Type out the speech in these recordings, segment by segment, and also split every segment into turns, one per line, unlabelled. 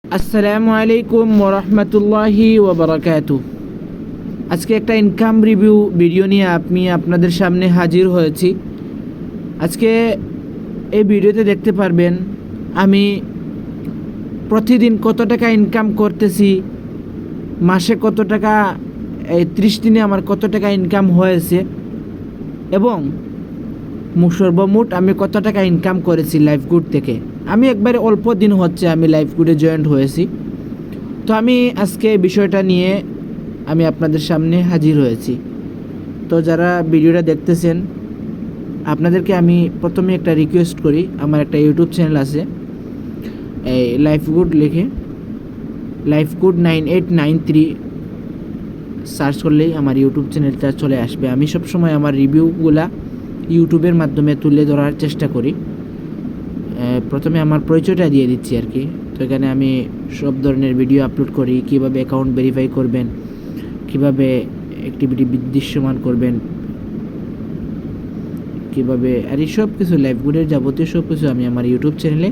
আসসালামু আলাইকুম ওরহমতুল্লাহি ওবরাকাতু। আজকে একটা ইনকাম রিভিউ ভিডিও নিয়ে আমি আপনাদের সামনে হাজির হয়েছি। আজকে এই ভিডিওতে দেখতে পারবেন আমি প্রতিদিন কত টাকা ইনকাম করতেছি, মাসে কত টাকা, এই 30 দিনে আমার কত টাকা ইনকাম হয়েছে এবং সর্বমোট আমি কত টাকা ইনকাম করেছি লাইফগুড থেকে। আমি একবারে অল্প দিন হচ্ছে আমি লাইফগুডে জয়েন্ট হয়েছি। তো আমি আজকে বিষয়টা নিয়ে আমি আপনাদের সামনে হাজির হয়েছি। তো যারা ভিডিওটা দেখতেছেন আপনাদেরকে আমি প্রথমে একটা রিকোয়েস্ট করি, আমার একটা ইউটিউব চ্যানেল আছে, এই লাইফগুড লিখে লাইফগুড 9893 সার্চ করলেই আমার ইউটিউব চ্যানেলটা চলে আসবে। আমি সবসময় আমার রিভিউগুলা ইউটিউবের মাধ্যমে তুলে ধরার চেষ্টা করি। প্রথমে আমার পরিচয়টা দিয়ে দিচ্ছি আর কি। তো এখানে আমি সব ধরনের ভিডিও আপলোড করি, কিভাবে অ্যাকাউন্ট ভেরিফাই করবেন, কিভাবে অ্যাক্টিভিটি দৃশ্যমান করবেন, কিভাবে আর এই সব কিছু লাইফগুডের যাবতীয় সব কিছু আমি আমার ইউটিউব চ্যানেলে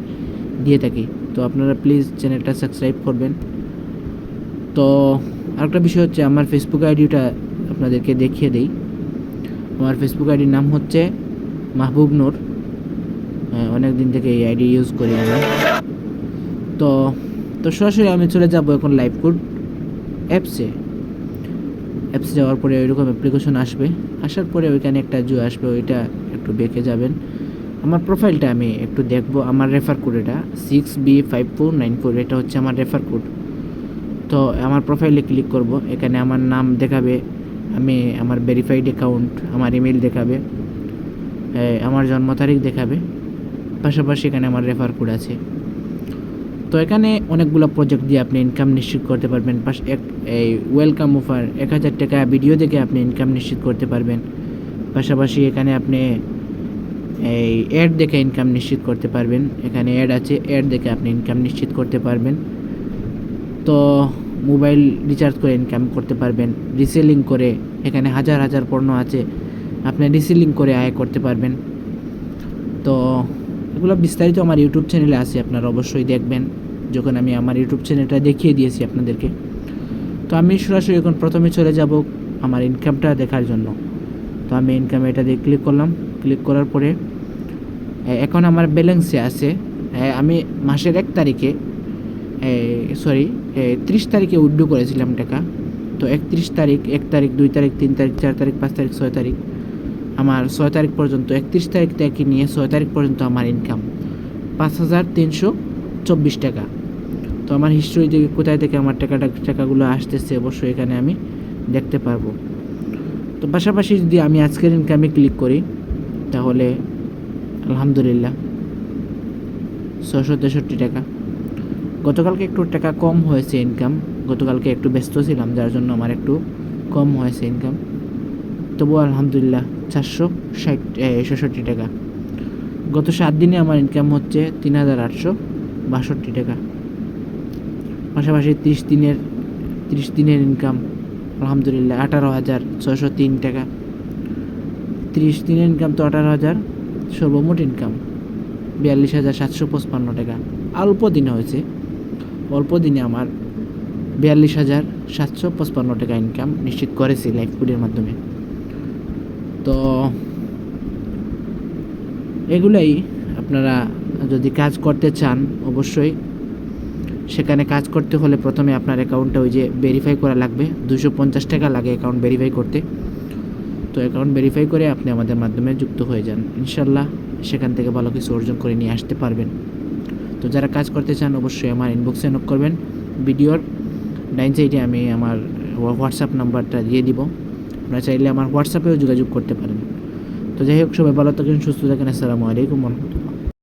দিয়ে থাকি। তো আপনারা প্লিজ চ্যানেলটা সাবস্ক্রাইব করবেন। তো আরেকটা বিষয় হচ্ছে আমার ফেসবুক আইডিটা আপনাদেরকে দেখিয়ে দিই। আমার ফেসবুক আইডির নাম হচ্ছে মাহবুব নূর। অনেক দিন থেকে এই আইডি ইউজ করি আমি। তো সরাসরি আমি চলে যাব এখন লাইফগুড অ্যাপসে যাওয়ার পরে ওইরকম অ্যাপ্লিকেশন আসবে। আসার পরে ওইখানে একটা জু আসবে, ওইটা একটু বেঁকে যাবেন। আমার প্রোফাইলটা আমি একটু দেখবো। আমার রেফার কোড এটা 6B5494, এটা হচ্ছে আমার রেফার কোড। তো আমার প্রোফাইলে ক্লিক করব, এখানে আমার নাম দেখাবে, আমি আমার ভেরিফাইড অ্যাকাউন্ট, আমার ইমেল দেখাবে, আমার জন্ম তারিখ দেখাবে, পাশাপাশি এখানে আমার রেফার কোড আছে। তো এখানে অনেকগুলো প্রজেক্ট দিয়ে আপনি ইনকাম নিশ্চিত করতে পারবেন। এই ওয়েলকাম অফার 1000 টাকা ভিডিও দেখে আপনি ইনকাম নিশ্চিত করতে পারবেন। পাশাপাশি এখানে আপনি এই অ্যাড দেখে ইনকাম নিশ্চিত করতে পারবেন। এখানে অ্যাড আছে, অ্যাড দেখে আপনি ইনকাম নিশ্চিত করতে পারবেন। তো মোবাইল রিচার্জ করে ইনকাম করতে পারবেন। রিসেলিং করে, এখানে হাজার হাজার পণ্য আছে, আপনি রিসেলিং করে আয় করতে পারবেন। তো এগুলো বিস্তারিত আমার ইউটিউব চ্যানেলে আছে, আপনারা অবশ্যই দেখবেন যখন আমি আমার ইউটিউব চ্যানেলটা দেখিয়ে দিয়েছি আপনাদেরকে। তো আমি সরাসরি এখন প্রথমে চলে যাব আমার ইনকামটা দেখার জন্য। তো আমি ইনকামে এটা দিয়ে ক্লিক করলাম। ক্লিক করার পরে এখন আমার ব্যালেন্সে আছে, আমি মাসের 1 তারিখে 30 তারিখে উইথড্র করেছিলাম টাকা। তো 31 তারিখ, 1 তারিখ, 2 তারিখ, 3 তারিখ, 4 তারিখ, 5 তারিখ, 6 তারিখ, আমার 6 তারিখ পর্যন্ত, 31 তারিখ থেকে নিয়ে 6 তারিখ পর্যন্ত আমার ইনকাম 5324 টাকা। তো আমার হিস্ট্রি থেকে কোথায় থেকে আমার টাকাগুলো আসতেছে অবশ্যই এখানে আমি দেখতে পারবো। তো পাশাপাশি যদি আমি আজকের ইনকামে ক্লিক করি তাহলে আলহামদুলিল্লাহ 663 টাকা। গতকালকে একটু টাকা কম হয়েছে ইনকাম, গতকালকে একটু ব্যস্ত ছিলাম যার জন্য আমার একটু কম হয়েছে ইনকাম। তবুও আলহামদুলিল্লাহ 466 টাকা। গত 7 দিনে আমার ইনকাম হচ্ছে 3862 টাকা। পাশাপাশি 30 দিনের ইনকাম আলহামদুলিল্লাহ 18,603 টাকা। 30 দিনের ইনকাম তো 18,000, সর্বমোট ইনকাম 42,755 টাকা। অল্প দিনে হয়েছে, অল্প দিনে আমার 42,755 টাকা ইনকাম নিশ্চিত করেছি লাইফগুডের মাধ্যমে। তো এগুলাই আপনারা যদি কাজ করতে চান অবশ্যই সেখানে কাজ করতে হলে প্রথমে আপনার অ্যাকাউন্টটা ওই যে ভেরিফাই করা লাগবে। 250 টাকা লাগে অ্যাকাউন্ট ভেরিফাই করতে। তো অ্যাকাউন্ট ভেরিফাই করে আপনি আমাদের মাধ্যমে যুক্ত হয়ে যান, ইনশাল্লাহ সেখান থেকে ভালো কিছু অর্জন করে নিয়ে আসতে পারবেন। তো যারা কাজ করতে চান অবশ্যই আমার ইনবক্সে নক করবেন। ভিডিওর ডাইন সাইডে আমি আমার হোয়াটসঅ্যাপ নাম্বারটা দিয়ে দিব, আপনারা চাইলে আমার হোয়াটসঅ্যাপেও যোগাযোগ করতে পারেন। তো যাই হোক, সবাই ভালো থাকেন, সুস্থ থাকেন। আসসালামু আলাইকুম ওয়া রাহমাতুল্লাহ।